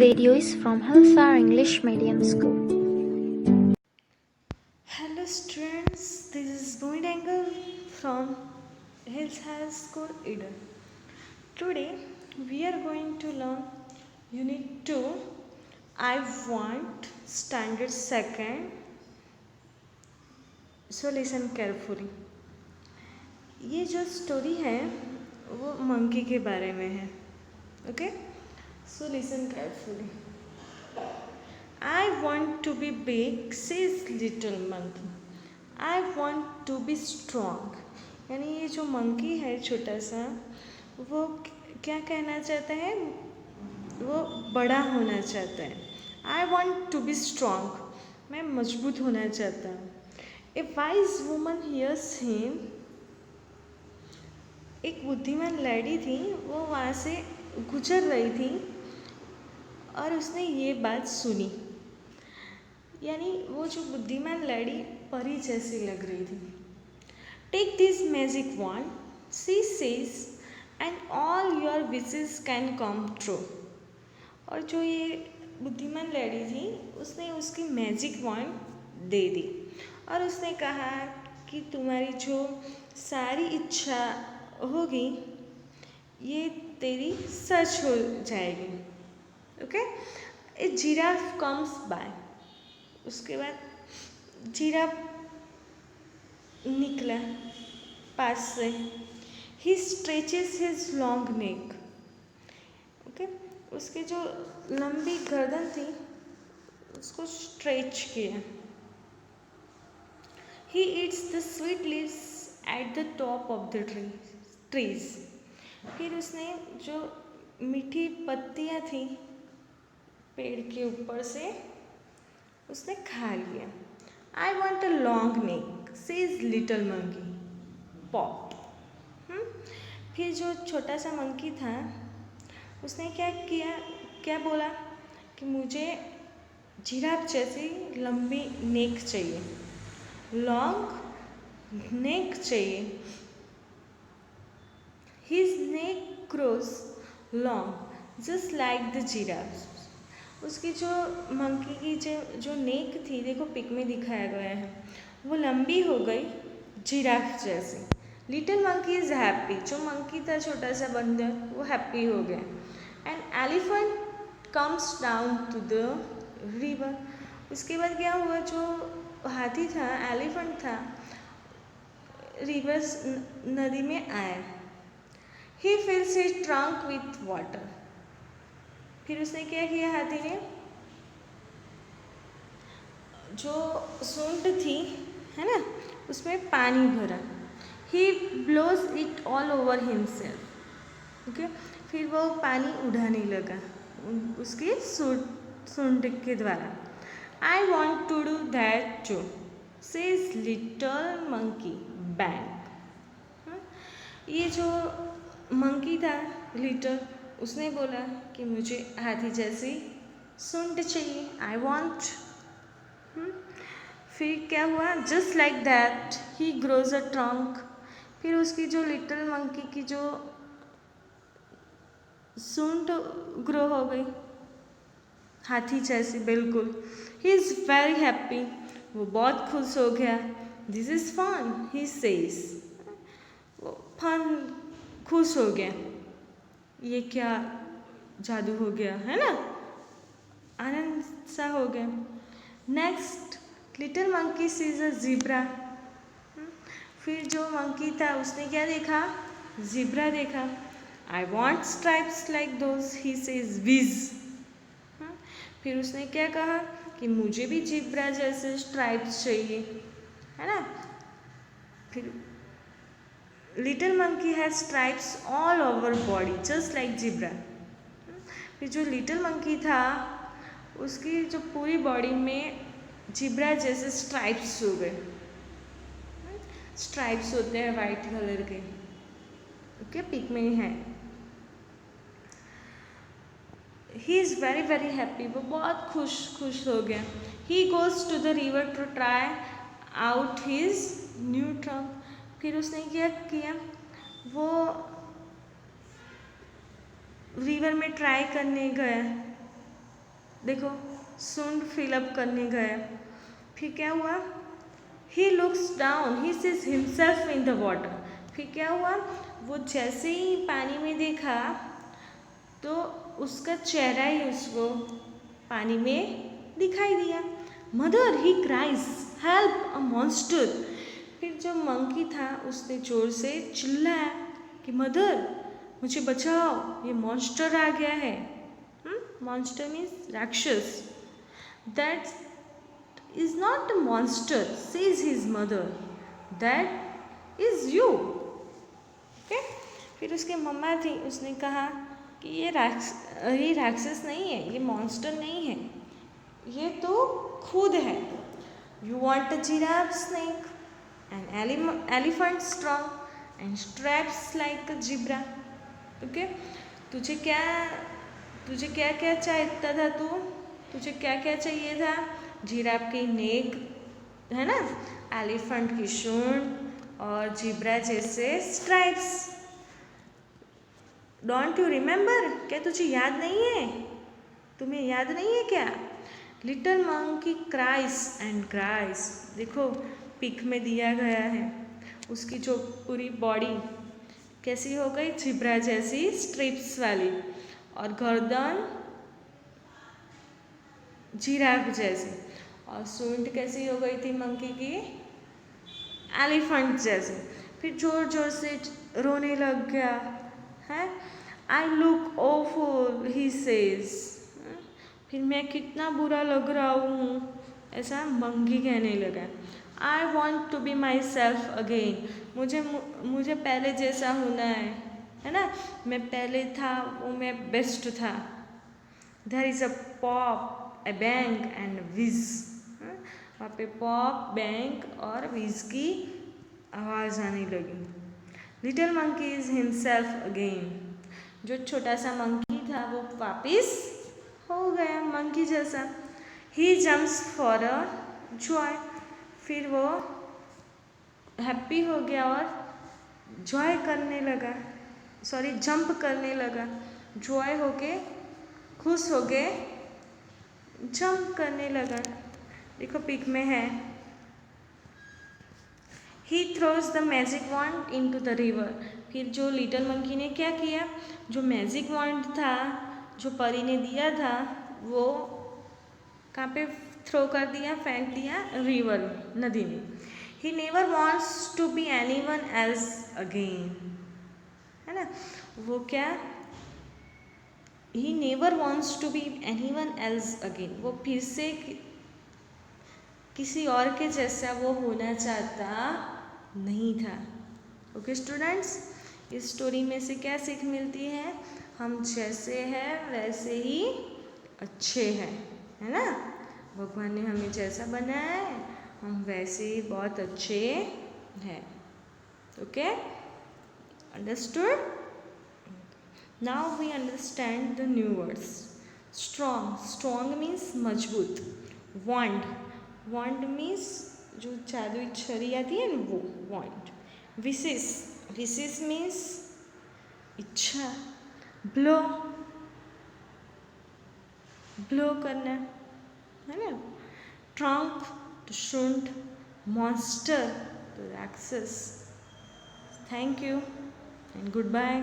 video is from Hillsar English Medium School. Hello students, this is Bhumi Dangle from Hillsar School Eden. Today we are going to learn Unit 2 I Want Standard 2nd. So listen carefully. ये जो story है वो monkey के बारे में है. Okay, so listen carefully. I want to be big, says little monkey. I want to be strong. यानी ये जो मंकी है छोटा सा, वो क्या कहना चाहता है? वो बड़ा होना चाहता है. I want to be strong. मैं मजबूत होना चाहता हूँ. A wise woman hears him. एक बुद्धिमान लड़ी थी, वो वहाँ से गुजर रही थी और उसने ये बात सुनी. यानी वो जो बुद्धिमान लड़ी परी जैसी लग रही थी. Take this magic wand, she says, and all your wishes can come true. और जो ये बुद्धिमान लड़ी थी उसने उसकी मैजिक वॉन्ड दे दी और उसने कहा कि तुम्हारी जो सारी इच्छा होगी ये तेरी सच हो जाएगी. Okay. A giraffe comes by. उसके बाद जिराफ निकला पास से. He stretches his long neck. Okay. उसकी जो लंबी गर्दन थी उसको स्ट्रेच किया. He eats the sweet leaves at the top of the trees. फिर उसने जो मीठी पत्तियाँ थी पेड़ के ऊपर से उसने खा लिया. I want a long neck, says little monkey. Pop. फिर जो छोटा सा मंकी था उसने क्या किया, क्या बोला कि मुझे जिराफ जैसी लंबी नेक चाहिए, लॉन्ग नेक चाहिए. His neck grows long just like the giraffe. उसकी जो मंकी की जो नेक थी, देखो पिक में दिखाया गया है, वो लंबी हो गई जिराफ जैसी. Little monkey is happy. जो मंकी था छोटा सा बंदर वो हैप्पी हो गया. And elephant comes down to the river. उसके बाद क्या हुआ, जो हाथी था, एलिफेंट था, रिवर नदी में आया. ही फिल्स हिज ट्रंक विथ वाटर. फिर उसने क्या किया, हाथी ने जो सूंड थी है ना उसमें पानी भरा. He blows it all over himself. Okay. फिर वो पानी उड़ाने लगा उसके सूंड के द्वारा. I want to do that too, says little monkey bang. ये जो मंकी था लिटल, उसने बोला कि मुझे हाथी जैसी सूंड चाहिए. I want. फिर क्या हुआ, just like that he grows a trunk. फिर उसकी जो लिटिल मंकी की जो सूंड ग्रो हो गई हाथी जैसी बिल्कुल. He is very happy. वो बहुत खुश हो गया. This is fun, he says. वो फन, खुश हो गया. ये क्या जादू हो गया है ना, आनंद सा हो गया. Next little monkey sees a zebra. फिर जो मंकी था उसने क्या देखा, ज़ीब्रा देखा. I want stripes like those, he says विज. फिर उसने क्या कहा कि मुझे भी ज़ीब्रा जैसे स्ट्राइप्स चाहिए, है ना. फिर little monkey has stripes all over body just like zebra. फिर जो लिटिल मंकी था उसकी जो पूरी बॉडी में ज़ीब्रा जैसे स्ट्राइप्स हो गए. स्ट्राइप्स होते हैं वाइट कलर के. ओके, पिक में है. He is very very happy. वो बहुत खुश हो गया. He goes to the river to try out his new trunk. फिर उसने क्या किया, वो रिवर में ट्राई करने गया देखो सूंड फिलअप करने गया, फिर क्या हुआ, he looks down, he sees himself in the water. फिर क्या हुआ, वो जैसे ही पानी में देखा तो उसका चेहरा ही उसको पानी में दिखाई दिया। मदर, ही क्राइज, हेल्प, अ मॉन्स्टर। फिर जो मंकी था उसने जोर से चिल्लाया कि मदर मुझे बचाओ, ये मॉन्स्टर आ गया है। मॉन्स्टर मीन्स राक्षस। That is not a monster, says his mother, that is you. Okay, फिर उसकी मम्मा थी, उसने कहा कि ये राक्षस नहीं है, ये मॉन्स्टर नहीं है, ये तो खुद है। You want a giraffe snake an elephant strong and straps like a zebra. Okay, तुझे क्या क्या चाहता था, तुझे क्या क्या चाहिए था? जिराफ की नेक है ना, एलिफेंट की सूंड और जिब्रा जैसे स्ट्राइप्स। डोंट यू रिमेंबर, क्या तुझे याद नहीं है? तुम्हें याद नहीं है क्या? Little monkey cries and cries. देखो पिक में दिया गया है, उसकी जो पूरी बॉडी कैसी हो गई, जिब्रा जैसी स्ट्रिप्स वाली, और गर्दन जिराफ जैसी, और सूंड कैसी हो गई थी मंकी की, एलिफेंट जैसे। फिर जोर जोर से रोने लग गया है। I look awful he says, फिर मैं कितना बुरा लग रहा हूँ, ऐसा मंकी कहने लगा। I want to be myself again, मुझे पहले जैसा होना है ना, मैं पहले था वो मैं बेस्ट था। There is a pop, a bang and whiz, वहाँ पे पॉप, बैंग और विज की आवाज़ आने लगी। Little monkey is himself again, जो छोटा सा मंकी था वो वापिस हो गया मंकी जैसा। He jumps for a joy, फिर वो हैप्पी हो गया और जॉय करने लगा, सॉरी जंप करने लगा, जॉय होके खुश हो के जंप करने लगा। देखो पिक में है, he throws the magic wand into the river. फिर जो लिटिल मंकी ने क्या किया, जो मैजिक वॉन्ड था जो परी ने दिया था वो कहाँ पे थ्रो कर दिया, फेंक दिया, रिवर में, नदी में। He never wants to be anyone else again, है ना, वो क्या, he never wants to be anyone else again, वो फिर से किसी और के जैसा वो होना चाहता नहीं था। ओके स्टूडेंट्स, इस स्टोरी में से क्या सीख मिलती है, हम जैसे हैं वैसे ही अच्छे हैं, है ना, भगवान ने हमें जैसा बनाया है हम वैसे ही बहुत अच्छे हैं। Okay, understood? Now we understand the new words. Strong, strong means मजबूत। वॉन्ड, वॉन्ड मीन्स जो जादुई छड़ी आती है ना वो वॉन्ड। विशेष, विशेष मीन्स इच्छा। ब्लो, ब्लो करना, है ना। ट्रंक तो शुंठ, मॉन्स्टर तो राक्षस। Thank you and good bye.